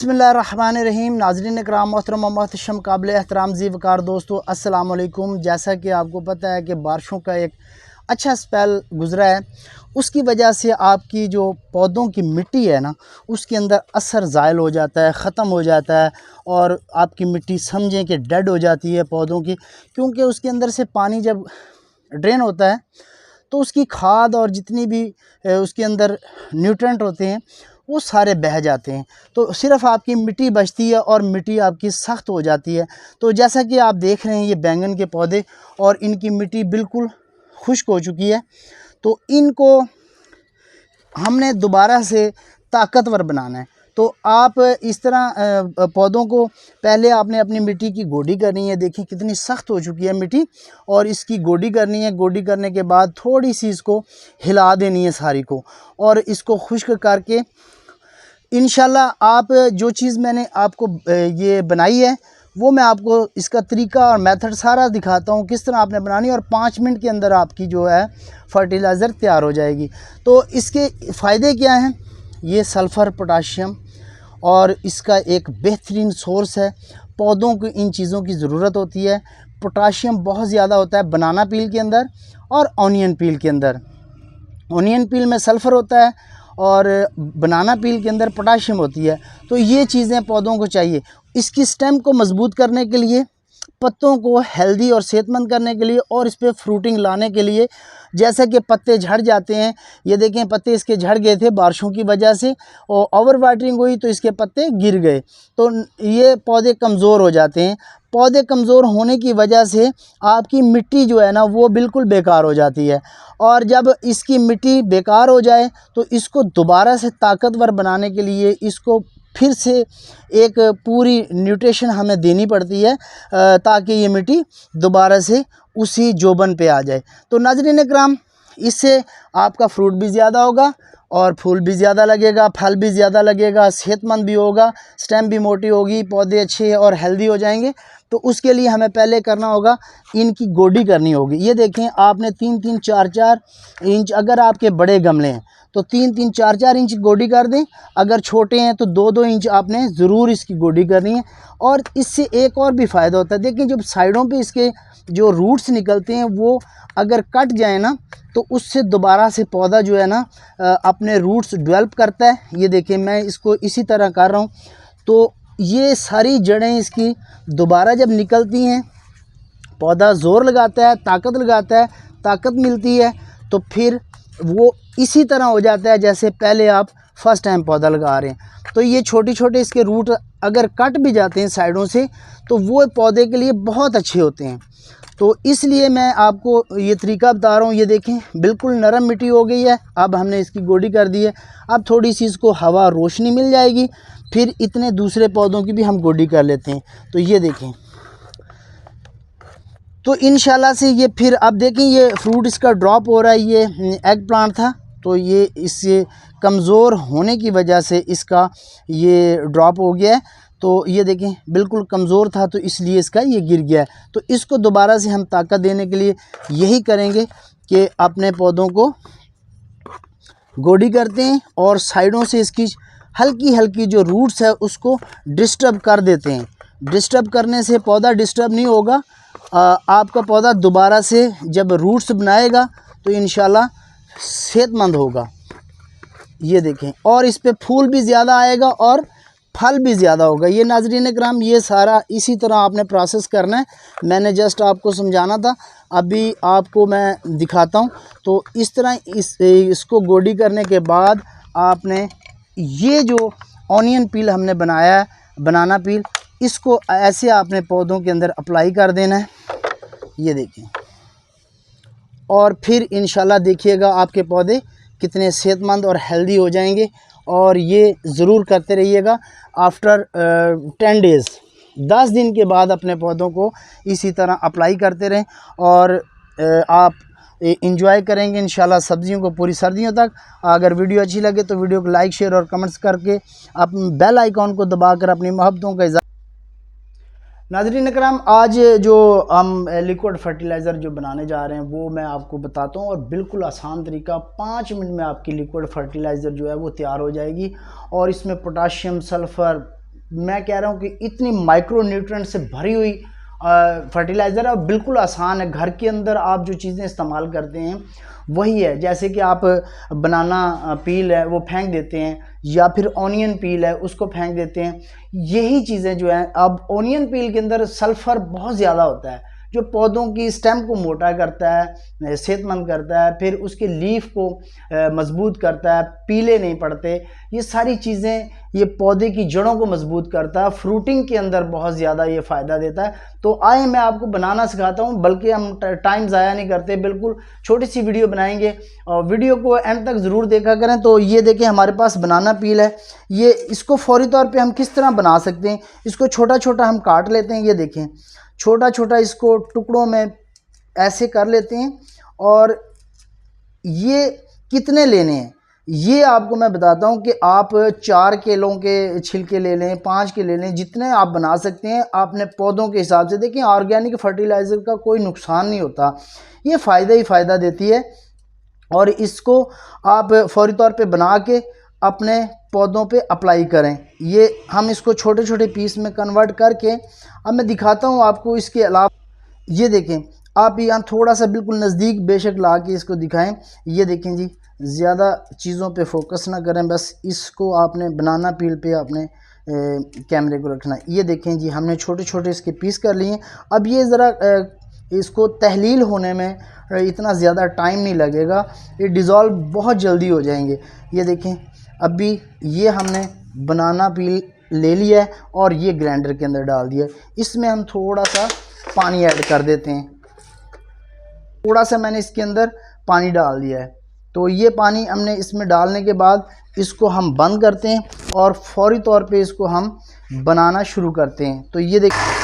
बिस्मिल्लाहिर्रहमानिर्रहीम। नाज़रीन इकराम, मोहतरम मोहतशम काबिल एहतराम ज़ी वकार दोस्तों, अस्सलाम वालेकुम। जैसा कि आपको पता है कि बारिशों का एक अच्छा स्पेल गुज़रा है, उसकी वजह से आपकी जो पौधों की मिट्टी है ना, उसके अंदर असर ज़ायल हो जाता है, ख़त्म हो जाता है और आपकी मिट्टी समझें कि डेड हो जाती है पौधों की। क्योंकि उसके अंदर से पानी जब ड्रेन होता है तो उसकी खाद और जितनी भी उसके अंदर न्यूट्रेंट होते हैं वो सारे बह जाते हैं, तो सिर्फ़ आपकी मिट्टी बचती है और मिट्टी आपकी सख्त हो जाती है। तो जैसा कि आप देख रहे हैं ये बैंगन के पौधे और इनकी मिट्टी बिल्कुल खुश्क हो चुकी है, तो इनको हमने दोबारा से ताकतवर बनाना है। तो आप इस तरह पौधों को पहले आपने अपनी मिट्टी की गोडी करनी है। देखिए कितनी सख्त हो चुकी है मिट्टी और इसकी गोडी करनी है। गोडी करने के बाद थोड़ी सी इसको हिला देनी है सारी को और इसको खुश्क करके इंशाल्लाह आप जो चीज़ मैंने आपको ये बनाई है वो मैं आपको इसका तरीका और मेथड सारा दिखाता हूँ किस तरह आपने बनानी है और 5 मिनट के अंदर आपकी जो है फर्टिलाइज़र तैयार हो जाएगी। तो इसके फ़ायदे क्या हैं? ये सल्फ़र, पोटाशियम और इसका एक बेहतरीन सोर्स है। पौधों को इन चीज़ों की ज़रूरत होती है। पोटाशियम बहुत ज़्यादा होता है बनाना पील के अंदर और ऑनियन पील के अंदर। ऑनियन पील में सल्फ़र होता है और बनाना पील के अंदर पोटाशियम होती है। तो ये चीज़ें पौधों को चाहिए। इसकी स्टेम को मज़बूत करने के लिए, पत्तों को हेल्दी और सेहतमंद करने के लिए और इस पर फ्रूटिंग लाने के लिए, जैसे कि पत्ते झड़ जाते हैं, ये देखें पत्ते इसके झड़ गए थे बारिशों की वजह से और ओवर वाटरिंग हुई तो इसके पत्ते गिर गए, तो ये पौधे कमज़ोर हो जाते हैं। पौधे कमज़ोर होने की वजह से आपकी मिट्टी जो है ना वो बिल्कुल बेकार हो जाती है और जब इसकी मिट्टी बेकार हो जाए तो इसको दोबारा से ताकतवर बनाने के लिए इसको फिर से एक पूरी न्यूट्रिशन हमें देनी पड़ती है ताकि ये मिट्टी दोबारा से उसी जोबन पे आ जाए। तो नाज़रीन इकराम, इससे आपका फ्रूट भी ज़्यादा होगा और फूल भी ज़्यादा लगेगा, फल भी ज़्यादा लगेगा, सेहतमंद भी होगा, स्टेम भी मोटी होगी, पौधे अच्छे और हेल्दी हो जाएंगे। तो उसके लिए हमें पहले करना होगा, इनकी गोडी करनी होगी। ये देखें आपने 3-3, 4-4 इंच, अगर आपके बड़े गमले हैं तो 3-3, 4-4 इंच गोडी कर दें। अगर छोटे हैं तो 2-2 इंच आपने ज़रूर इसकी गोडी करनी है। और इससे एक और भी फ़ायदा होता है, देखिए जब साइडों पे इसके जो रूट्स निकलते हैं वो अगर कट जाए ना तो उससे दोबारा से पौधा जो है ना अपने रूट्स डेवलप करता है। ये देखिए मैं इसको इसी तरह कर रहा हूँ, तो ये सारी जड़ें इसकी दोबारा जब निकलती हैं, पौधा ज़ोर लगाता है, ताकत लगाता है, ताकत मिलती है, तो फिर वो इसी तरह हो जाता है जैसे पहले आप फर्स्ट टाइम पौधा लगा रहे हैं। तो ये छोटे छोटे इसके रूट अगर कट भी जाते हैं साइडों से तो वो पौधे के लिए बहुत अच्छे होते हैं। तो इसलिए मैं आपको ये तरीका बता रहा हूँ। ये देखें बिल्कुल नरम मिट्टी हो गई है। अब हमने इसकी गोडी कर दी है। अब थोड़ी सी इसको हवा रोशनी मिल जाएगी, फिर इतने दूसरे पौधों की भी हम गोडी कर लेते हैं। तो ये देखें, तो इंशाल्लाह से ये फिर अब देखें ये फ्रूट इसका ड्रॉप हो रहा है। ये एग प्लांट था तो ये इससे कमज़ोर होने की वजह से इसका ये ड्रॉप हो गया है। तो ये देखें बिल्कुल कमज़ोर था तो इसलिए इसका ये गिर गया है। तो इसको दोबारा से हम ताकत देने के लिए यही करेंगे कि अपने पौधों को गोडी करते हैं और साइडों से इसकी हल्की हल्की जो रूट्स है उसको डिस्टर्ब कर देते हैं। डिस्टर्ब करने से पौधा डिस्टर्ब नहीं होगा। आपका पौधा दोबारा से जब रूट्स बनाएगा तो इंशाल्लाह सेहतमंद होगा। ये देखें, और इस पे फूल भी ज़्यादा आएगा और फल भी ज़्यादा होगा। ये नाज़रीन इकराम ये सारा इसी तरह आपने प्रोसेस करना है। मैंने जस्ट आपको समझाना था, अभी आपको मैं दिखाता हूँ। तो इस तरह इसको गोडी करने के बाद आपने ये जो ऑनियन पील हमने बनाया है, बनाना पील, इसको ऐसे आपने पौधों के अंदर अप्लाई कर देना है। ये देखें, और फिर इंशाल्लाह देखिएगा आपके पौधे कितने सेहतमंद और हेल्दी हो जाएंगे। और ये ज़रूर करते रहिएगा। आफ्टर 10 डेज़, 10 दिन के बाद अपने पौधों को इसी तरह अप्लाई करते रहें और आप इंजॉय करेंगे इंशाल्लाह सब्जियों को पूरी सर्दियों तक। अगर वीडियो अच्छी लगे तो वीडियो को लाइक, शेयर और कमेंट्स करके अपने बेल आइकॉन को दबाकर अपनी मोहब्बतों का नाज़रीन इकराम, आज जो हम लिक्विड फर्टिलाइज़र जो बनाने जा रहे हैं वो मैं आपको बताता हूँ और बिल्कुल आसान तरीका। 5 मिनट में आपकी लिक्विड फर्टिलाइज़र जो है वो तैयार हो जाएगी और इसमें पोटाशियम, सल्फ़र, मैं कह रहा हूँ कि इतनी माइक्रो न्यूट्रिएंट से भरी हुई फर्टिलाइज़र है, बिल्कुल आसान है। घर के अंदर आप जो चीज़ें इस्तेमाल करते हैं वही है। जैसे कि आप बनाना पील है वो फेंक देते हैं, या फिर ऑनियन पील है उसको फेंक देते हैं, यही चीज़ें जो हैं। अब ऑनियन पील के अंदर सल्फ़र बहुत ज़्यादा होता है, जो पौधों की स्टेम को मोटा करता है, सेहतमंद करता है, फिर उसके लीफ को मजबूत करता है, पीले नहीं पड़ते। ये सारी चीज़ें ये पौधे की जड़ों को मजबूत करता है, फ्रूटिंग के अंदर बहुत ज़्यादा ये फ़ायदा देता है। तो आए मैं आपको बनाना सिखाता हूँ, बल्कि हम टाइम ज़ाया नहीं करते, बिल्कुल छोटी सी वीडियो बनाएंगे और वीडियो को एंड तक ज़रूर देखा करें। तो ये देखें हमारे पास बनाना पील है, ये इसको फौरी तौर पे हम किस तरह बना सकते हैं। इसको छोटा छोटा हम काट लेते हैं, ये देखें छोटा छोटा इसको टुकड़ों में ऐसे कर लेते हैं। और ये कितने लेने हैं ये आपको मैं बताता हूँ कि आप 4 केलों के छिलके ले लें, 5 के ले लें, जितने आप बना सकते हैं आपने पौधों के हिसाब से। देखिए ऑर्गेनिक फर्टिलाइज़र का कोई नुकसान नहीं होता, ये फ़ायदा ही फ़ायदा देती है। और इसको आप फौरी तौर पे बना के अपने पौधों पे अप्लाई करें। ये हम इसको छोटे छोटे पीस में कन्वर्ट करके अब मैं दिखाता हूँ आपको। इसके अलावा ये देखें, आप यहाँ थोड़ा सा बिल्कुल नज़दीक बेशक ला के इसको दिखाएं। ये देखें जी, ज़्यादा चीज़ों पे फोकस ना करें, बस इसको आपने बनाना पील पे आपने कैमरे को रखना है। ये देखें जी, हमने छोटे छोटे इसके पीस कर लिए। अब ये ज़रा इसको तहलील होने में इतना ज़्यादा टाइम नहीं लगेगा, ये डिज़ोल्व बहुत जल्दी हो जाएंगे। ये देखें अभी ये हमने बनाना पील ले लिया है और ये ग्राइंडर के अंदर डाल दिया। इसमें हम थोड़ा सा पानी ऐड कर देते हैं, थोड़ा सा मैंने इसके अंदर पानी डाल दिया है। तो ये पानी हमने इसमें डालने के बाद इसको हम बंद करते हैं और फौरी तौर पे इसको हम बनाना शुरू करते हैं। तो ये देखिए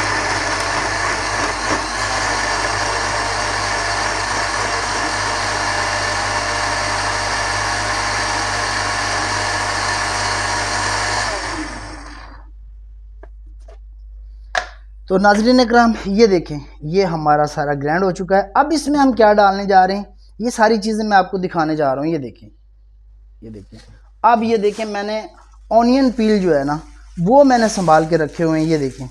तो नाज़रीन इकराम, ये देखें ये हमारा सारा ग्राइंड हो चुका है। अब इसमें हम क्या डालने जा रहे हैं, ये सारी चीज़ें मैं आपको दिखाने जा रहा हूँ। ये देखें, ये देखें। अब ये देखें मैंने ऑनियन पील जो है ना वो मैंने संभाल के रखे हुए हैं। ये देखें,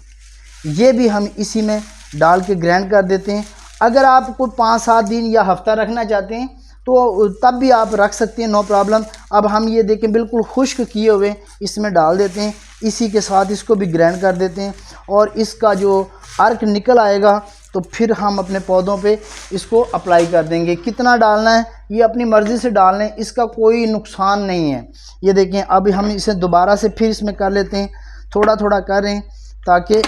ये भी हम इसी में डाल के ग्राइंड कर देते हैं। अगर आप कोई 5-7 दिन या हफ्ता रखना चाहते हैं तो तब भी आप रख सकते हैं, नो प्रॉब्लम। अब हम ये देखें बिल्कुल खुश्क किए हुए इसमें डाल देते हैं, इसी के साथ इसको भी ग्राइंड कर देते हैं। और इसका जो अर्क निकल आएगा तो फिर हम अपने पौधों पे इसको अप्लाई कर देंगे। कितना डालना है ये अपनी मर्ज़ी से डाल लें, इसका कोई नुकसान नहीं है। ये देखें अब हम इसे दोबारा से फिर इसमें कर लेते हैं, थोड़ा थोड़ा कर रहे हैं ताकि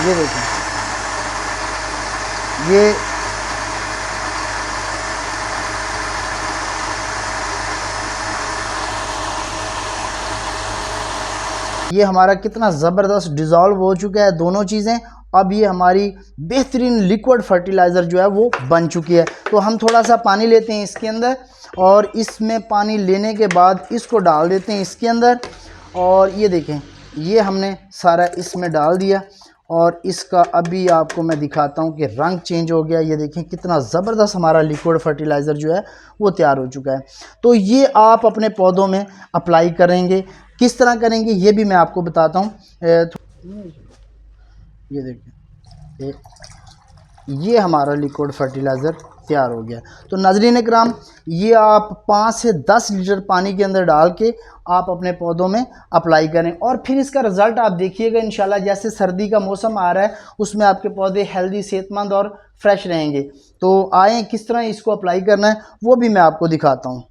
ये देखें ये हमारा कितना ज़बरदस्त डिज़ोल्व हो चुका है दोनों चीज़ें। अब ये हमारी बेहतरीन लिक्विड फर्टिलाइज़र जो है वो बन चुकी है। तो हम थोड़ा सा पानी लेते हैं इसके अंदर और इसमें पानी लेने के बाद इसको डाल देते हैं इसके अंदर। और ये देखें ये हमने सारा इसमें डाल दिया और इसका अभी आपको मैं दिखाता हूँ कि रंग चेंज हो गया। ये देखें कितना ज़बरदस्त हमारा लिक्विड फर्टिलाइज़र जो है वो तैयार हो चुका है। तो ये आप अपने पौधों में अप्लाई करेंगे, किस तरह करेंगे ये भी मैं आपको बताता हूँ। ये देखिए ये हमारा लिक्विड फर्टिलाइज़र तैयार हो गया। तो नाज़रीन इकराम, ये आप 5 से 10 लीटर पानी के अंदर डाल के आप अपने पौधों में अप्लाई करें और फिर इसका रिज़ल्ट आप देखिएगा इंशाल्लाह। जैसे सर्दी का मौसम आ रहा है उसमें आपके पौधे हेल्दी, सेहतमंद और फ्रेश रहेंगे। तो आएँ किस तरह इसको अप्लाई करना है वो भी मैं आपको दिखाता हूँ।